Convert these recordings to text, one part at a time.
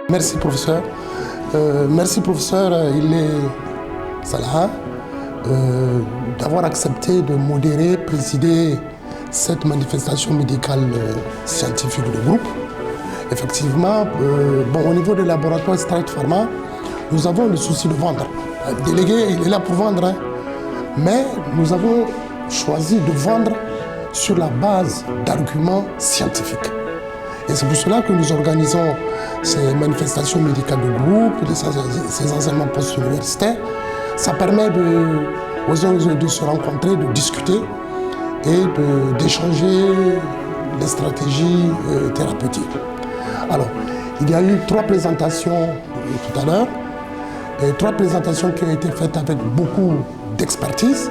Merci professeur. Merci professeur Ilé Salah d'avoir accepté de modérer, présider cette manifestation médicale scientifique de groupe. Effectivement, au niveau des laboratoires Stride Pharma, nous avons le souci de vendre. Le délégué, il est là pour vendre, hein. Mais nous avons choisi de vendre sur la base d'arguments scientifiques. Et c'est pour cela que nous organisons ces manifestations médicales de groupe, ces enseignements post-universitaires. Ça permet aux uns de se rencontrer, de discuter et d'échanger les stratégies thérapeutiques. Alors, il y a eu 3 présentations tout à l'heure, 3 présentations qui ont été faites avec beaucoup d'expertise,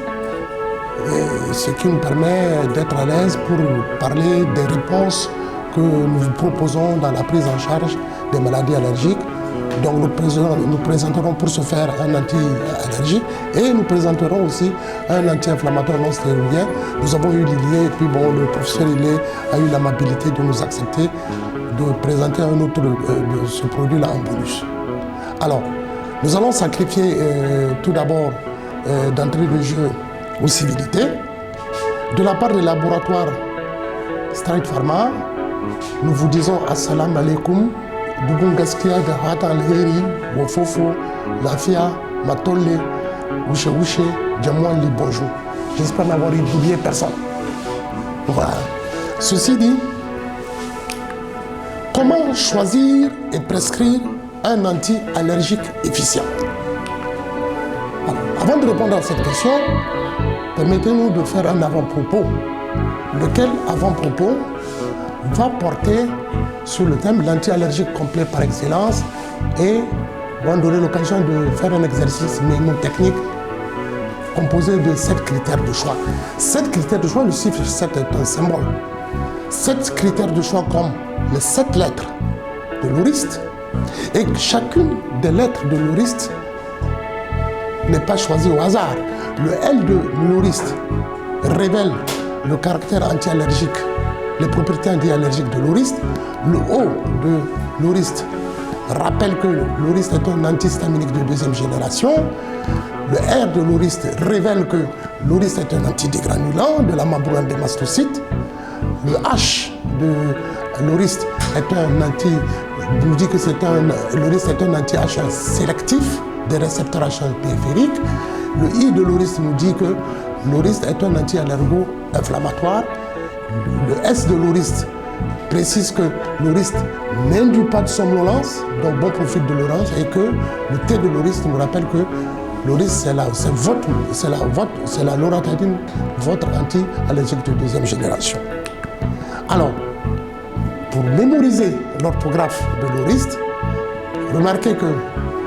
ce qui nous permet d'être à l'aise pour parler des réponses que nous vous proposons dans la prise en charge des maladies allergiques. Donc nous présenterons pour ce faire un anti-allergique et nous présenterons aussi un anti-inflammatoire non stéroïdien. Nous avons eu l'idée et puis le professeur Ilé a eu l'amabilité de nous accepter de présenter un autre de ce produit-là en bonus. Alors, nous allons sacrifier tout d'abord d'entrée de jeu aux civilités. De la part des laboratoires Stride Pharma, nous vous disons Assalamu alaikum, Dugun Gaskia, Gahata Alheri, Wofofo, Lafia, Matole, Wouche Wouche, Djamouali, bonjour. J'espère n'avoir oublié personne. Voilà. Ceci dit, comment choisir et prescrire un anti-allergique efficient? Alors, avant de répondre à cette question, permettez-nous de faire un avant-propos, lequel avant-propos va porter sur le thème de l'anti-allergique complet par excellence et va nous donner l'occasion de faire un exercice mnémotechnique composé de 7 critères de choix. 7 critères de choix, le chiffre 7 est un symbole. 7 critères de choix comme les 7 lettres de l'uriste, et chacune des lettres de l'uriste n'est pas choisie au hasard. Le L de l'uriste révèle le caractère anti-allergique, les propriétés anti-allergiques de l'uriste. Le O de l'uriste rappelle que l'uriste est un antihistaminique de 2e génération. Le R de l'uriste révèle que l'uriste est un antidégranulant de la membrane des mastocytes. Le H de l'uriste nous dit que l'uriste est un anti-H1 sélectif des récepteurs H1 périphériques. Le I de l'uriste nous dit que l'uriste est un anti-allergo-inflammatoire. Le S de l'uriste précise que l'uriste n'induit pas de somnolence, donc bon profil de l'orange, et que le T de l'uriste nous rappelle que l'uriste c'est la loratadine, votre anti-allergique de 2e génération. Alors, pour mémoriser l'orthographe de l'uriste, remarquez que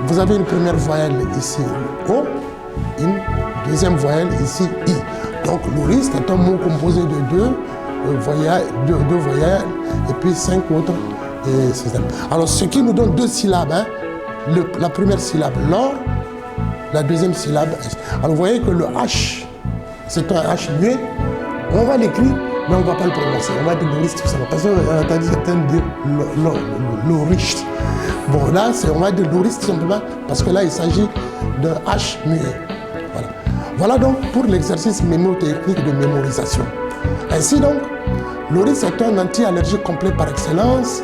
vous avez une première voyelle ici, O, une deuxième voyelle ici, I. Donc l'uriste est un mot composé de 2 voyelles et puis 5 autres systèmes. Alors ce qui nous donne 2 syllabes, hein, la première syllabe lor, la deuxième syllabe S. Alors vous voyez que le H, c'est un H muet, on va l'écrire, mais on ne va pas le prononcer. On va dire l'uriste tout simplement. Parce qu'on a entendu certains dire l'uriste. Bon là, on va dire l'uriste simplement parce que là, il s'agit d'un H muet. Voilà. Voilà donc pour l'exercice mnémotechnique de mémorisation. Ainsi donc, l'uriste est un anti-allergique complet par excellence,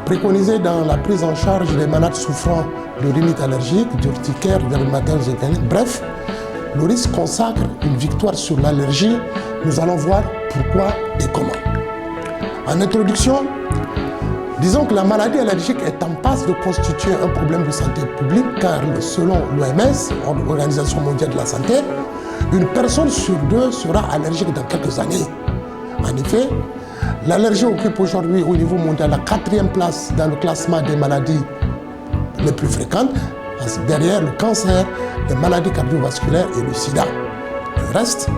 préconisé dans la prise en charge des malades souffrant de rhinite allergique, d'urticaire, d'ermatèse générale. Bref, l'uriste consacre une victoire sur l'allergie. Nous allons voir pourquoi et comment. En introduction, disons que la maladie allergique est en passe de constituer un problème de santé publique car selon l'OMS, l'Organisation mondiale de la santé, une personne sur 2 sera allergique dans quelques années. En effet, l'allergie occupe aujourd'hui au niveau mondial la 4e place dans le classement des maladies les plus fréquentes, derrière le cancer, les maladies cardiovasculaires et le sida. Du reste,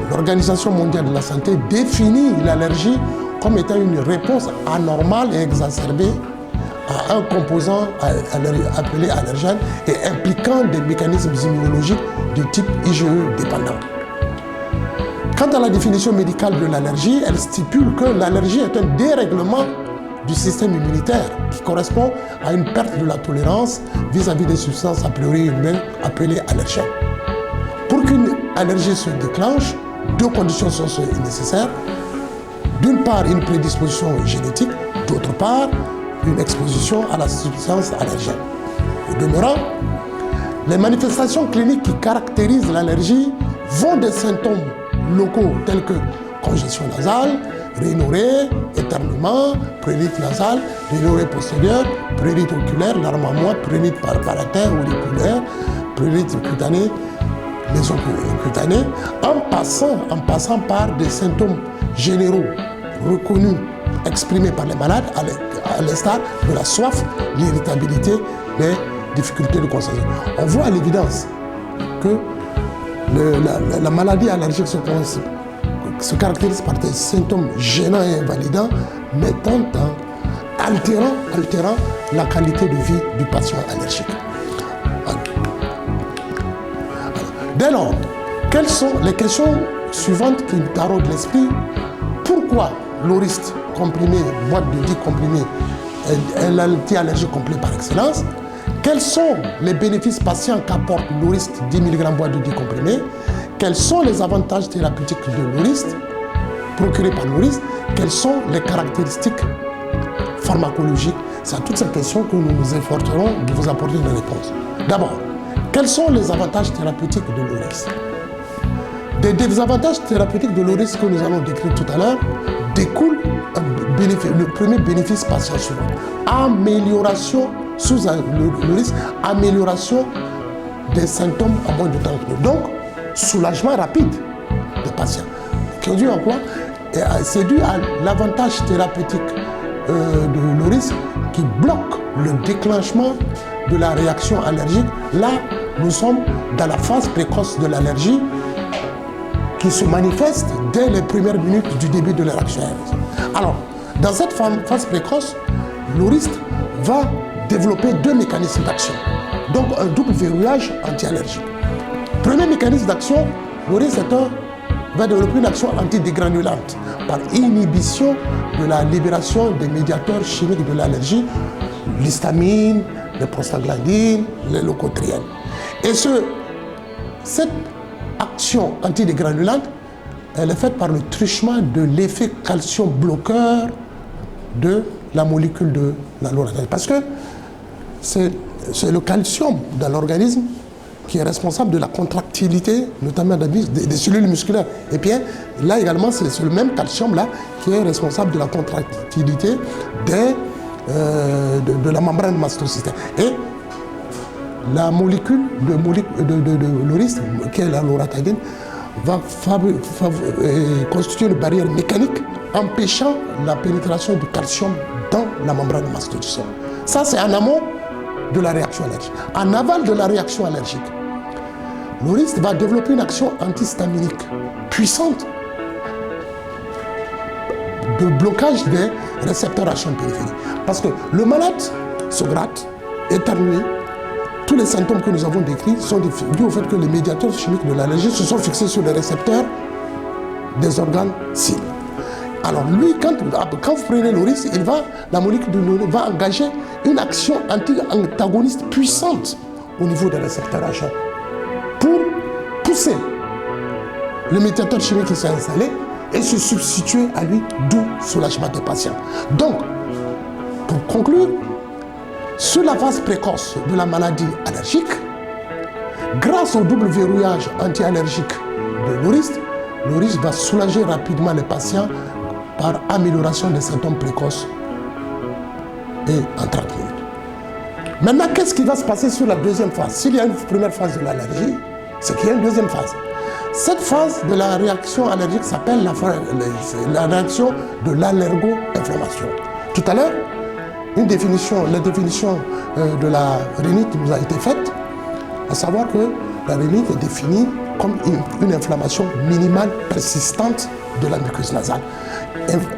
l'Organisation mondiale de la santé définit l'allergie comme étant une réponse anormale et exacerbée à un composant appelé allergène et impliquant des mécanismes immunologiques de type IgE dépendant. Quant à la définition médicale de l'allergie, elle stipule que l'allergie est un dérèglement du système immunitaire qui correspond à une perte de la tolérance vis-à-vis des substances a priori humaines appelées allergènes. Pour qu'une allergie se déclenche, deux conditions sont nécessaires. D'une part, une prédisposition génétique, d'autre part, une exposition à la substance allergène. Au demeurant, les manifestations cliniques qui caractérisent l'allergie vont des symptômes locaux tels que congestion nasale, rhinorrhée, éternuement, prurite nasale, rhinorrhée postérieure, prurite oculaire, larmes à moite, prurite paratin ou auriculaire, prurite cutanée, lésions cutanées, en passant par des symptômes généraux reconnus, exprimés par les malades, à l'instar de la soif, l'irritabilité, les difficultés de concentration. On voit à l'évidence que la maladie allergique se caractérise par des symptômes gênants et invalidants, mettant altérant la qualité de vie du patient allergique. Dès lors, quelles sont les questions suivantes qui nous taraudent l'esprit? Pourquoi l'Orist comprimé, boîte de 10 comprimés, est l'anti-allergie complet par excellence? Quels sont les bénéfices patients qu'apporte l'Orist 10 mg boîte de 10 comprimés? Quels sont les avantages thérapeutiques de l'Orist procurés par l'Orist? Quelles sont les caractéristiques pharmacologiques? C'est à toutes ces questions que nous nous efforcerons de vous apporter une réponse. D'abord, quels sont les avantages thérapeutiques de l'Orist? Des désavantages thérapeutiques de l'Orist que nous allons décrire tout à l'heure découle le premier bénéfice patient suivant. Amélioration sous l'Orist, amélioration des symptômes en moins de temps. Donc, soulagement rapide des patients. Qui est dû à quoi? C'est dû à l'avantage thérapeutique de l'Orist qui bloque le déclenchement de la réaction allergique. Là, nous sommes dans la phase précoce de l'allergie qui se manifeste dès les premières minutes du début de la réaction allergique. Alors, dans cette phase précoce, l'Orist va développer deux mécanismes d'action. Donc, un double verrouillage anti-allergique. Premier mécanisme d'action, l'Orist va développer une action antidégranulante par inhibition de la libération des médiateurs chimiques de l'allergie, l'histamine, les prostaglandines, les leucotriènes. Et cette action antidégranulante, elle est faite par le truchement de l'effet calcium bloqueur de la molécule de la loratadine. Parce que c'est le calcium dans l'organisme qui est responsable de la contractilité, notamment des cellules musculaires. Et bien, là également, c'est le même calcium-là qui est responsable de la contractilité de la membrane mastocystique. Et la molécule de l'Orist, qui est la loratadine, va constituer une barrière mécanique empêchant la pénétration du calcium dans la membrane mastocystique. Ça, c'est en amont de la réaction allergique. En aval de la réaction allergique, l'Orist va développer une action antihistaminique puissante de blocage des récepteurs H1 périphériques. Parce que le malade se gratte, éternue. Tous les symptômes que nous avons décrits sont dus au fait que les médiateurs chimiques de l'allergie se sont fixés sur les récepteurs des organes cibles. Alors lui, quand vous prenez l'Orist, la molécule de l'Orist va engager une action anti-antagoniste puissante au niveau des récepteurs H1 pour pousser le médiateur chimique qui s'est installé et se substituer à lui, d'où soulagement des patients. Donc, pour conclure, sur la phase précoce de la maladie allergique, grâce au double verrouillage anti-allergique de l'Orist, l'Orist va soulager rapidement les patients par amélioration des symptômes précoces et en 30 minutes. Maintenant, qu'est-ce qui va se passer sur la deuxième phase? S'il y a une première phase de l'allergie, c'est qu'il y a une deuxième phase. Cette phase de la réaction allergique s'appelle la réaction de l'allergo-inflammation. Tout à l'heure, la définition de la rhinite nous a été faite, à savoir que la rhinite est définie comme une inflammation minimale persistante de la muqueuse nasale.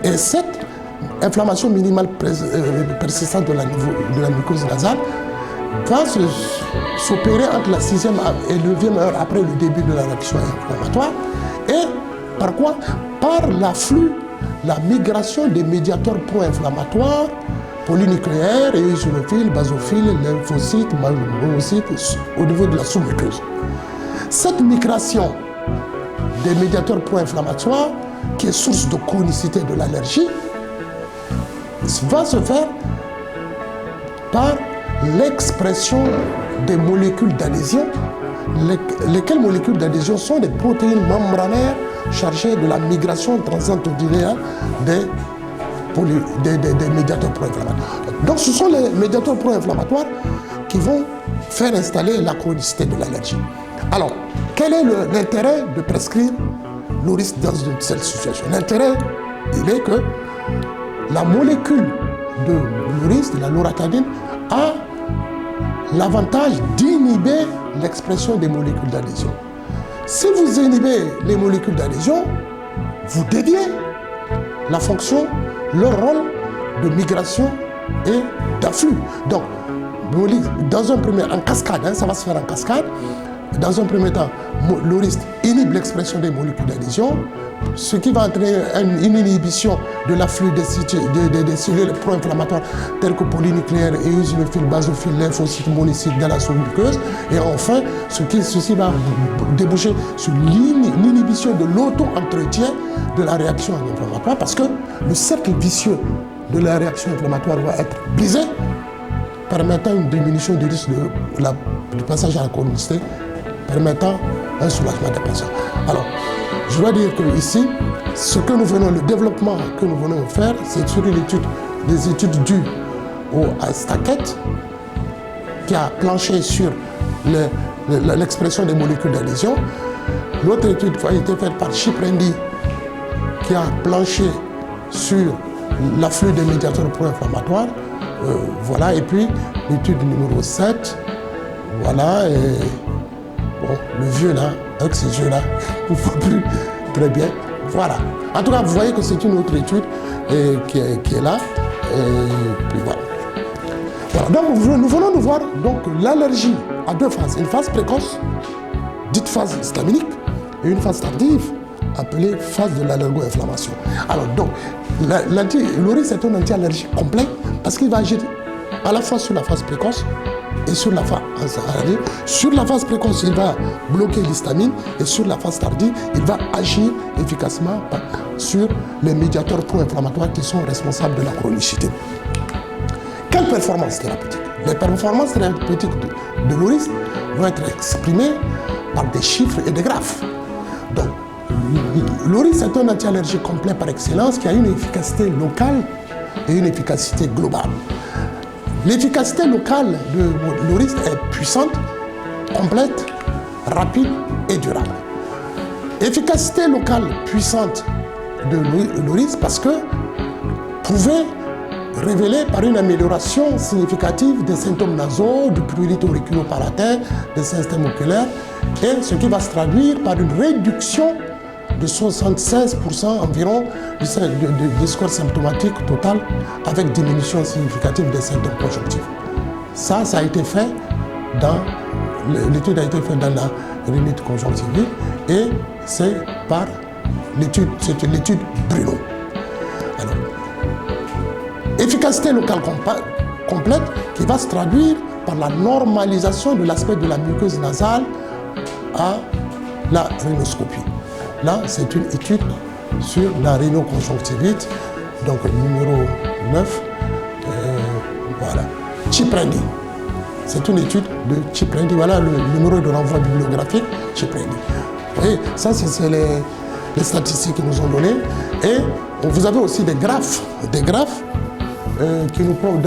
Et cette inflammation minimale persistante de la muqueuse nasale va s'opérer entre la 6e et 9e heure après le début de la réaction inflammatoire. Et par quoi? Par l'afflux la migration des médiateurs pro-inflammatoires, polynucléaires, eosinophiles, basophiles, lymphocytes, monocytes au niveau de la sous-muqueuse. Cette migration des médiateurs pro-inflammatoires, qui est source de chronicité de l'allergie, va se faire par l'expression des molécules d'adhésion. Lesquelles molécules d'adhésion sont des protéines membranaires chargées de la migration transintestinale des médiateurs pro-inflammatoires. Donc ce sont les médiateurs pro-inflammatoires qui vont faire installer la chronicité de l'allergie. Alors, quel est l'intérêt de prescrire l'Orisc dans cette situation? L'intérêt, il est que la molécule de l'Orisc, de la loratadine, a l'avantage d'inhiber l'expression des molécules d'adhésion. Si vous inhibez les molécules d'adhésion, vous déviez la fonction, leur rôle de migration et d'afflux. Donc, dans un premier temps, en cascade, ça va se faire en cascade. Dans un premier temps, l'Orisc inhibe l'expression des molécules d'adhésion, ce qui va entraîner une inhibition de l'afflux des cellules pro-inflammatoires telles que polynucléaires, eosinophiles, basophiles, lymphocytes, monocytes dans la sous-muqueuse. Et enfin, ceci va déboucher sur l'inhibition de l'auto-entretien de la réaction inflammatoire, parce que le cercle vicieux de la réaction inflammatoire va être brisé, permettant une diminution du risque du passage à la chronicité, permettant un soulagement des patients. Alors, je dois dire que ici, le développement que nous venons de faire, c'est sur des études dues à Stackett, qui a planché sur l'expression des molécules d'adhésion. L'autre étude a été faite par Chiprendi, qui a planché sur l'afflux des médiateurs pro-inflammatoires. Voilà, et puis l'étude numéro 7, voilà, et bon, le vieux là, avec ces yeux là, il ne voit plus très bien. Voilà. En tout cas, vous voyez que c'est une autre étude qui est là. Et puis voilà. Voilà. Donc nous venons de voir l'allergie à deux phases. Une phase précoce, dite phase histaminique, et une phase tardive, appelée phase de l'allergo-inflammation. Alors donc, l'Orisc est un anti-allergique complet parce qu'il va agir à la fois sur la phase précoce et sur la phase tardive. Sur la phase précoce, il va bloquer l'histamine, et sur la phase tardive, il va agir efficacement sur les médiateurs pro-inflammatoires qui sont responsables de la chronicité. Quelle performance thérapeutique? Les performances thérapeutiques de l'Orisc vont être exprimées par des chiffres et des graphes. Donc, l'Orisc est un anti-allergique complet par excellence qui a une efficacité locale et une efficacité globale. L'efficacité locale de l'Orisc est puissante, complète, rapide et durable. Efficacité locale puissante de l'Orisc parce que pouvait révéler par une amélioration significative des symptômes nasaux, du prurite auriculo-palatin, des systèmes oculaires, et ce qui va se traduire par une réduction de 76% environ du score symptomatique total, avec diminution significative des symptômes conjonctifs. Ça a été fait l'étude a été faite dans la rhinite conjonctivite, et c'est par l'étude Bruno. Alors, efficacité locale complète qui va se traduire par la normalisation de l'aspect de la muqueuse nasale à la rhinoscopie. Là, c'est une étude sur la rhinoconjonctivite, donc numéro 9, voilà, Chiprendi. C'est une étude de Chiprendi, voilà le numéro de renvoi bibliographique, Chiprendi. Vous voyez, ça c'est les statistiques qu'ils nous ont données. Et vous avez aussi des graphes qui nous prouvent,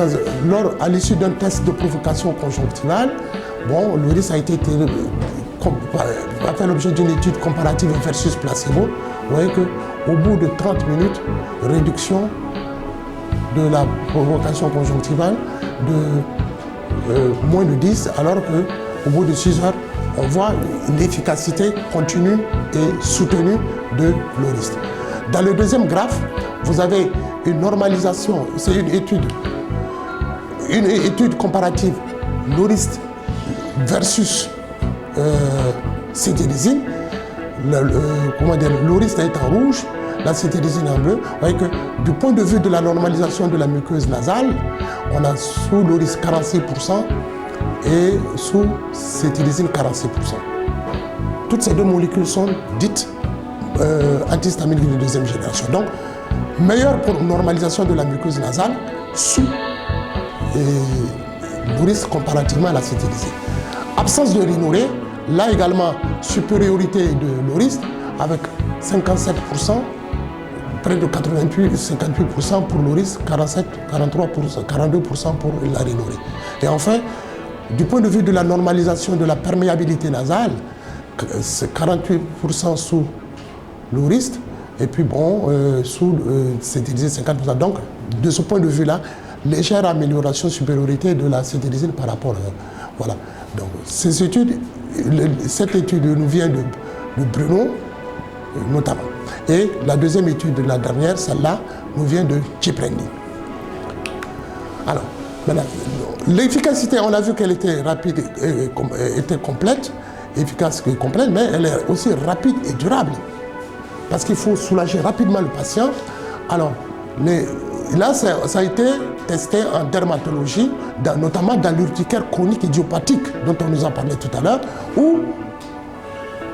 à l'issue d'un test de provocation conjonctivale, bon, l'Orisc va faire l'objet d'une étude comparative versus placebo. Vous voyez qu'au bout de 30 minutes, réduction de la provocation conjonctivale de moins de 10, alors qu'au bout de 6 heures, on voit une efficacité continue et soutenue de l'Orisc. Dans le deuxième graphe, vous avez une normalisation, c'est une étude comparative, l'Orisc versus cétirizine. L'Orisc est en rouge, la cétirizine en bleu, vous voyez que du point de vue de la normalisation de la muqueuse nasale, on a sous Loris 46% et sous cétirizine 46%. Toutes ces deux molécules sont dites antihistaminiques de deuxième génération. Donc, meilleure pour normalisation de la muqueuse nasale sous Loris comparativement à la cétirizine. Absence de rhinorée, là également supériorité de Loris avec 57%, près de 58% pour Loris, 47, 43%, 42% pour la rhinorée. Et enfin, du point de vue de la normalisation de la perméabilité nasale, c'est 48% sous Loris, et puis bon, sous cétirizine 50%. Donc, de ce point de vue-là, légère amélioration, supériorité de la cétirizine par rapport à... Voilà. Donc, ces études, cette étude nous vient de Bruno, notamment. Et la deuxième étude, la dernière, celle-là, nous vient de Ciprendi. Alors, maintenant, l'efficacité, on a vu qu'elle était rapide, était complète, efficace et complète, mais elle est aussi rapide et durable. Parce qu'il faut soulager rapidement le patient. Alors, là, ça a été testé en dermatologie, notamment dans l'urticaire chronique idiopathique, dont on nous a parlé tout à l'heure,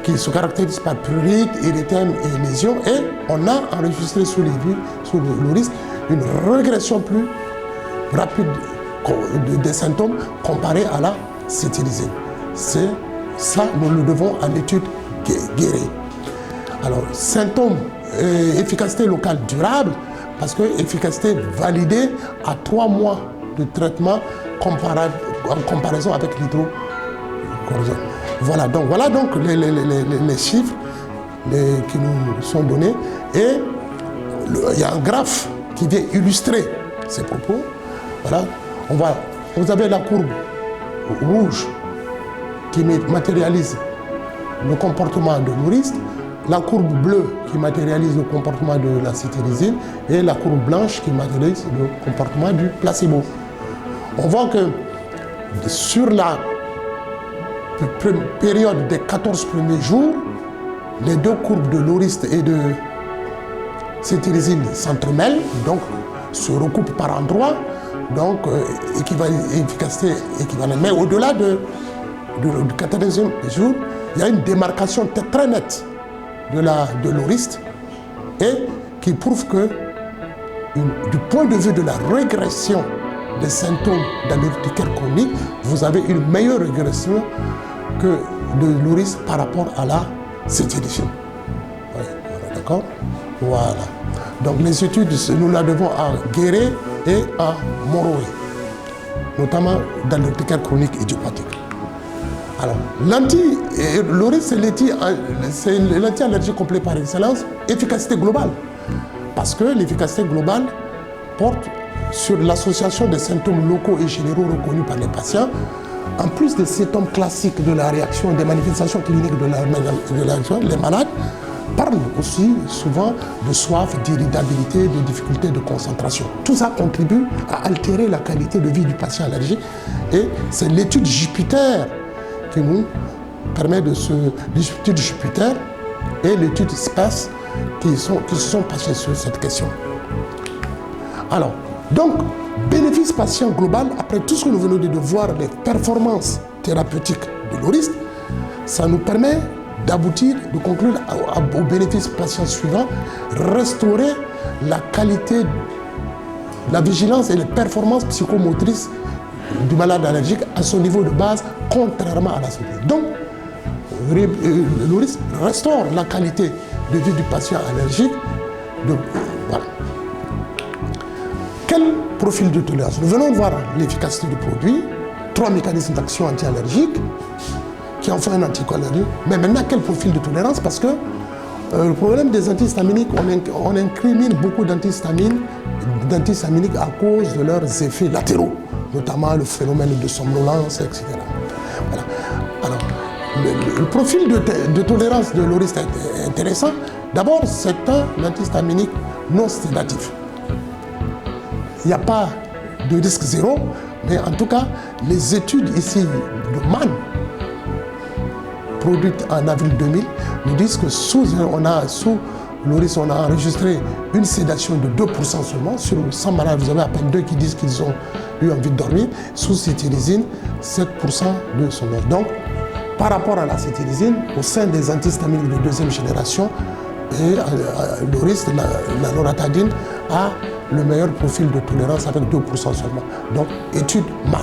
qui se caractérise par prurite, érythème et lésions, et on a enregistré sous le risque une régression plus rapide des symptômes comparée à la cétirizine. C'est ça, nous le devons à l'étude Guéret. Alors, symptômes, efficacité locale durable, parce que efficacité validée à 3 mois de traitement en comparaison avec l'hydrocortisone. Voilà donc les chiffres qui nous sont donnés. Et il y a un graphe qui vient illustrer ces propos. Voilà. Vous avez la courbe rouge qui matérialise le comportement de Loris, la courbe bleue qui matérialise le comportement de la cétirizine et la courbe blanche qui matérialise le comportement du placebo. On voit que sur la période des 14 premiers jours, les deux courbes de Loris et de cétirizine s'entremêlent, donc se recoupent par endroits, donc efficacité équivalente. Mais au-delà du 14e jour, il y a une démarcation très nette de Loris et qui prouve que du point de vue de la régression des symptômes dans l'urticaire chronique, vous avez une meilleure régression que de Loris par rapport à la cétirizine. Oui, d'accord? Voilà. Donc les études, nous la devons à Guéret et à Moroé, notamment dans l'urticaire chronique idiopathique. Alors, Loris, c'est l'anti-allergie complet par excellence, efficacité globale. Parce que l'efficacité globale porte sur l'association des symptômes locaux et généraux reconnus par les patients, en plus des symptômes classiques de la réaction, des manifestations cliniques de la réaction, les malades parlent aussi souvent de soif, d'irritabilité, de difficultés de concentration. Tout ça contribue à altérer la qualité de vie du patient allergique. Et c'est l'étude Jupiter qui nous permet l'étude Jupiter et l'étude SPACE qui se sont penchés sur cette question. Alors, donc, bénéfice patient global, après tout ce que nous venons de voir, les performances thérapeutiques de Loris, ça nous permet d'aboutir, de conclure au bénéfice patient suivant, restaurer la qualité, la vigilance et les performances psychomotrices du malade allergique à son niveau de base, contrairement à la santé. Donc, Loris restaure la qualité de vie du patient allergique. Voilà. Quel profil de tolérance? Nous venons de voir l'efficacité du produit, 3 mécanismes d'action anti-allergique qui en font un anticholinérique. Mais maintenant, quel profil de tolérance? Parce que le problème des antihistaminiques, on incrimine beaucoup d'antihistaminiques à cause de leurs effets latéraux, notamment le phénomène de somnolence, etc. Voilà. Alors, le profil de tolérance de Loris est intéressant. D'abord, c'est un antihistaminique non sédatif. Il n'y a pas de risque zéro, mais en tout cas, les études ici de Mann, produites en avril 2000, nous disent que sous Loris, on a enregistré une sédation de 2% seulement. Sur 100 malades, vous avez à peine 2 qui disent qu'ils ont eu envie de dormir. Sous cétirizine, 7% de sommeil. Donc, par rapport à la cétirizine, au sein des antihistaminiques de deuxième génération, Loris, la loratadine, a le meilleur profil de tolérance avec 2% seulement. Donc, étude MAN.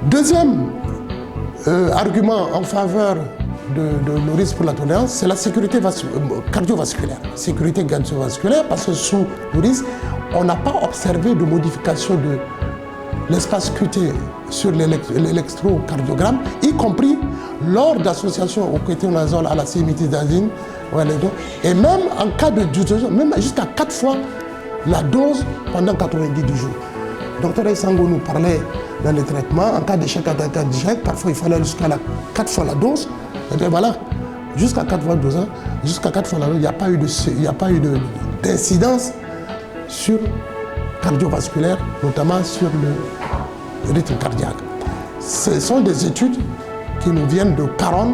Deuxième argument en faveur de Loris pour la tolérance, c'est la sécurité cardiovasculaire. Sécurité cardiovasculaire, parce que sous Loris, on n'a pas observé de modification de l'espace QT sur l'électrocardiogramme, y compris lors d'association au kétonazole à la cimetidazine, et même en cas de dose, même jusqu'à 4 fois la dose pendant 90 jours. Docteur Sango nous parlait dans les traitements, en cas d'échec cardiaque, parfois il fallait jusqu'à 4 fois la dose. Et bien voilà, jusqu'à 4 fois la dose, jusqu'à 4 fois la dose, il n'y a pas eu d'incidence sur cardiovasculaire, notamment sur le rythme cardiaque. Ce sont des études qui nous viennent de Caron,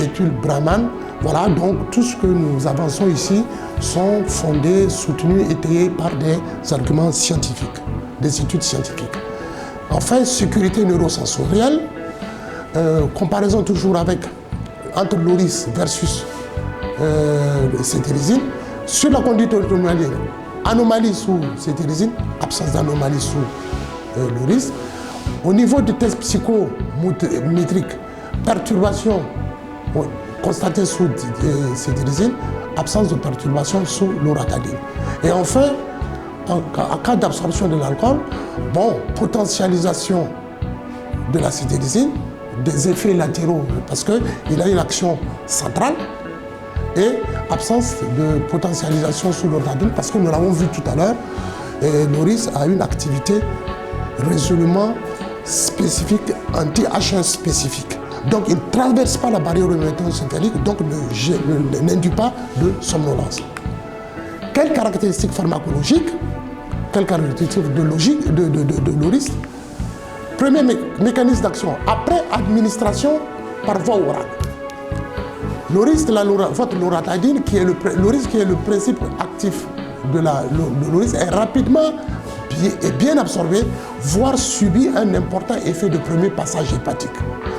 études Brahman. Voilà, donc tout ce que nous avançons ici sont fondés, soutenus, étayés par des arguments scientifiques, des études scientifiques. Enfin, sécurité neurosensorielle, comparaison toujours entre Loris versus cétirizine. Sur la conduite automobile, anomalie sous cétirizine, absence d'anomalie sous Loris. Au niveau du test psychométrique, perturbation constatée sous cétirizine, absence de perturbation sous loratadine. Et enfin, en cas d'absorption de l'alcool, potentialisation de la cétirizine, des effets latéraux, parce qu'il a une action centrale, et absence de potentialisation sous loratadine, parce que nous l'avons vu tout à l'heure, Loris a une activité résolument spécifique, anti-H1 spécifique. Donc il ne traverse pas la barrière hémato-encéphalique, donc n'induit pas de somnolence. Quelles caractéristiques pharmacologiques, quelles caractéristiques de Loris? Premier mécanisme d'action, après administration par voie orale. Votre loratadine, Loris qui est le principe actif de Loris, est rapidement et bien absorbé, voire subit un important effet de premier passage hépatique.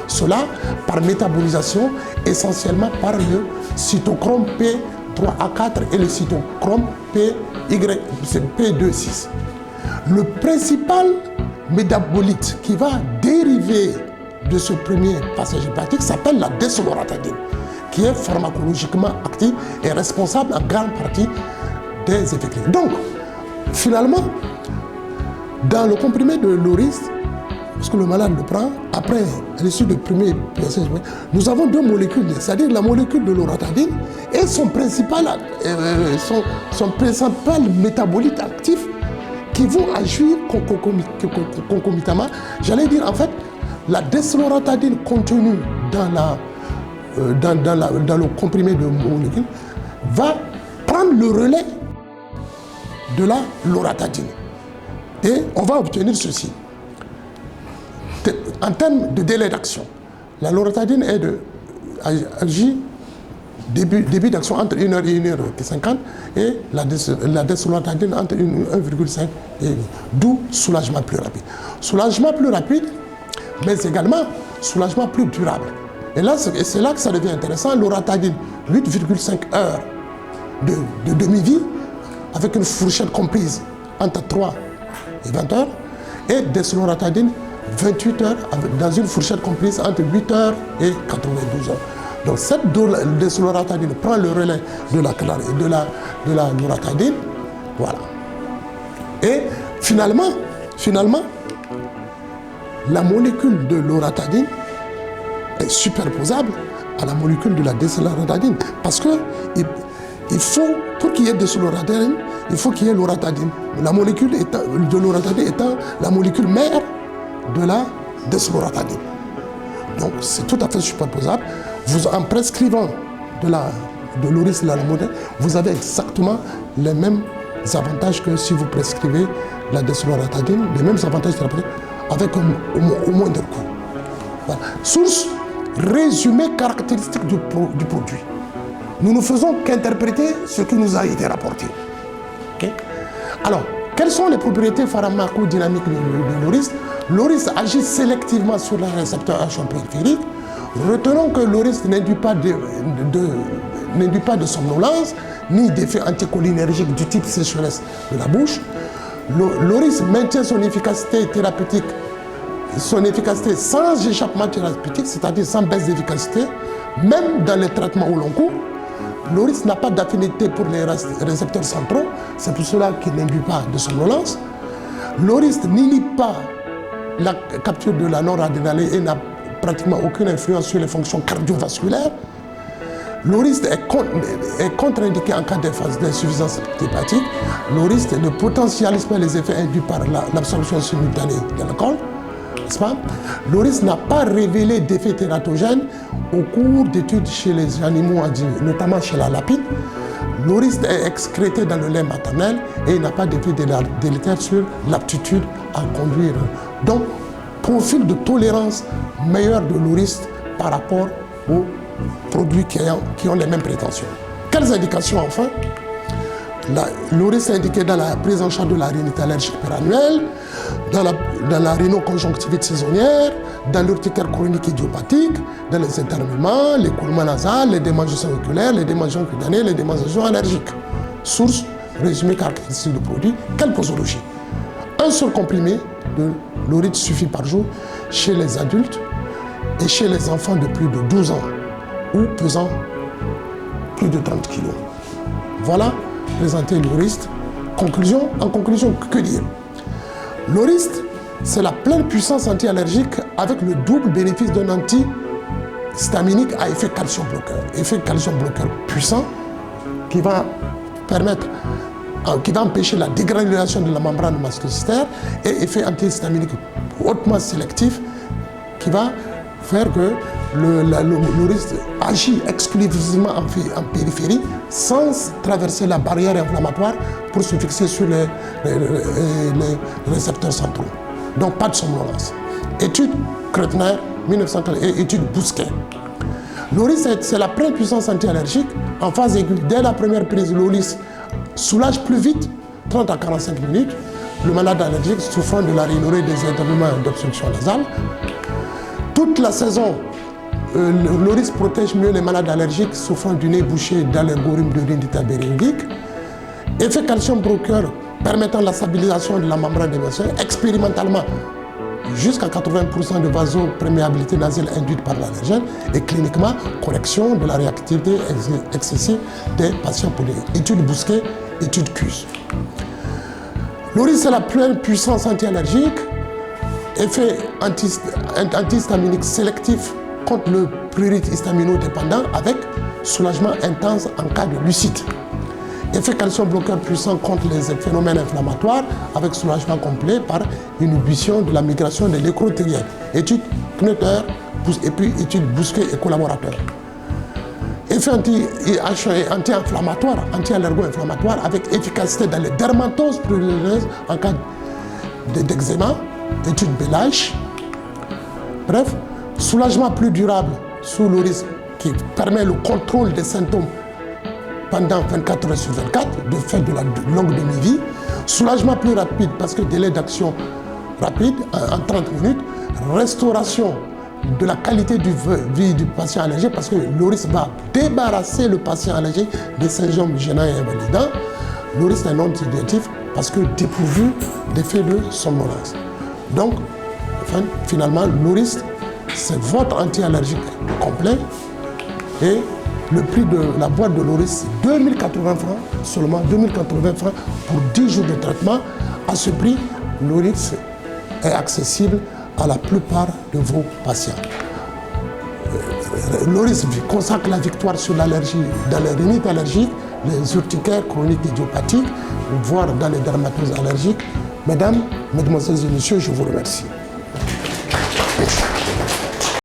Cela par métabolisation, essentiellement par le cytochrome P3A4 et le cytochrome P2,6. Le principal métabolite qui va dériver de ce premier passage hépatique s'appelle la desloratadine, qui est pharmacologiquement active et responsable en grande partie des effets cliniques. Donc, finalement, dans le comprimé de Loris, parce que le malade le prend, après l'issue du premier passage, nous avons deux molécules, c'est-à-dire la molécule de loratadine et son principal métabolite actif qui vont agir concomitamment. J'allais dire, en fait, la desloratadine contenue dans le comprimé de molécule va prendre le relais de la loratadine. Et on va obtenir ceci. En termes de délai d'action, la loratadine agit début d'action entre 1h et 1h50 et la desloratadine entre 1,5 et d'où soulagement plus rapide. Soulagement plus rapide, mais également soulagement plus durable. Et là, c'est là que ça devient intéressant. Loratadine, 8,5 heures de demi-vie, avec une fourchette comprise entre 3 et 20 heures, et desloratadine, 28 heures, dans une fourchette comprise entre 8 heures et 92 heures. Donc cette desloratadine prend le relais de la loratadine, voilà. Et finalement, la molécule de loratadine est superposable à la molécule de la desloratadine, parce que il faut, pour qu'il y ait desloratadine, il faut qu'il y ait loratadine. La molécule de loratadine étant la molécule mère de la desloratadine. Donc c'est tout à fait superposable. En prescrivant de Loris lalamodène, vous avez exactement les mêmes avantages que si vous prescrivez la desloratadine, les mêmes avantages thérapeutiques avec au moindre coût. Voilà. Source, résumé caractéristique du produit. Nous ne faisons qu'interpréter ce qui nous a été rapporté. Okay? Alors, quelles sont les propriétés pharmacodynamiques de l'oryste? L'oryste agit sélectivement sur les récepteurs H1 périphériques. Retenons que l'oryste n'induit pas de somnolence, ni d'effet anticholinergique du type sécheresse de la bouche. L'oryste maintient son efficacité thérapeutique, sans échappement thérapeutique, c'est-à-dire sans baisse d'efficacité, même dans les traitements au long cours. L'oryste n'a pas d'affinité pour les récepteurs centraux, c'est pour cela qu'il n'induit pas de somnolence. L'oryste n'inhibe pas la capture de la noradrénaline et n'a pratiquement aucune influence sur les fonctions cardiovasculaires. L'oryste est contre-indiqué en cas d'insuffisance hépatique. L'oryste ne potentialise pas les effets induits par l'absorption simultanée de l'alcool. N'est-ce pas? L'oryste n'a pas révélé d'effets tératogènes au cours d'études chez les animaux, notamment chez la lapine. L'oryste est excrété dans le lait maternel et il n'a pas d'effet délétère sur l'aptitude à conduire. Donc, profil de tolérance meilleur de l'oryste par rapport aux produits qui ont les mêmes prétentions. Quelles indications enfin? L'oryste est indiqué dans la prise en charge de la rhinite allergique pérannuelle, dans la rhinoconjonctivite saisonnière, dans l'urticaire chronique idiopathique, dans les éternuements, l'écoulement nasal, les démangeaisons oculaires, les démangeaisons cutanées, les démangeaisons allergiques. Source, résumé caractéristique du produit, quelle posologie? Un seul comprimé de l'oryste suffit par jour chez les adultes et chez les enfants de plus de 12 ans ou pesant plus de 30 kg. Voilà, présenter l'oryste. En conclusion, que dire? L'oryste, c'est la pleine puissance anti-allergique avec le double bénéfice d'un antihistaminique à effet calcium bloqueur. Effet calcium bloqueur puissant qui va empêcher la dégranulation de la membrane masticulaire et effet antihistaminique hautement sélectif qui va faire que l'oryste agit exclusivement en périphérie sans traverser la barrière inflammatoire pour se fixer sur les récepteurs centraux. Donc pas de somnolence. Étude Kreutner, 1940, et étude Bousquet. L'oryste, c'est la pleine puissance anti-allergique en phase aiguë. Dès la première prise, l'oryste soulage plus vite, 30 à 45 minutes, le malade allergique souffrant de la rhinorrhée, des éternuements d'obstruction nasale. Toute la saison, l'oryste protège mieux les malades allergiques souffrant du nez bouché, d'allergorhine, de rhinite abéringique. Effet calcium bloqueur permettant la stabilisation de la membrane des vaisseaux, expérimentalement jusqu'à 80% de vasopréméabilité nasale induite par l'allergène et cliniquement correction de la réactivité excessive des patients polynésiens. Étude Bousquet, étude CUS. L'oryste, c'est la pleine puissance anti-allergique, effet antihistaminique sélectif contre le prurite histamino-dépendant avec soulagement intense en cas de lucite. Effet calcium bloqueur puissant contre les phénomènes inflammatoires avec soulagement complet par inhibition de la migration des nécrotériens. Étude Kneuter et puis étude Bousquet et collaborateurs. Effet anti-inflammatoire, anti-allergo-inflammatoire avec efficacité dans les dermatoses prurigineuses en cas d'eczéma. Étude Belage. Bref, soulagement plus durable sous l'oryste qui permet le contrôle des symptômes pendant 24 heures sur 24, de fait de la longue demi-vie. Soulagement plus rapide parce que délai d'action rapide en 30 minutes. Restauration de la qualité de vie du patient allergique parce que l'oryste va débarrasser le patient allergique des symptômes gênants et invalidants. L'oryste est non sédatif parce que dépourvu d'effet de somnolence. Donc, finalement, l'oryste, c'est votre anti-allergique complet et le prix de la boîte de l'oryste, c'est 2080 francs, seulement 2080 francs pour 10 jours de traitement. À ce prix, l'oryste est accessible à la plupart de vos patients. L'oryste consacre la victoire sur l'allergie dans les rhinites allergiques, les urticaires chroniques idiopathiques, voire dans les dermatoses allergiques. Mesdames, mesdemoiselles et messieurs, je vous remercie.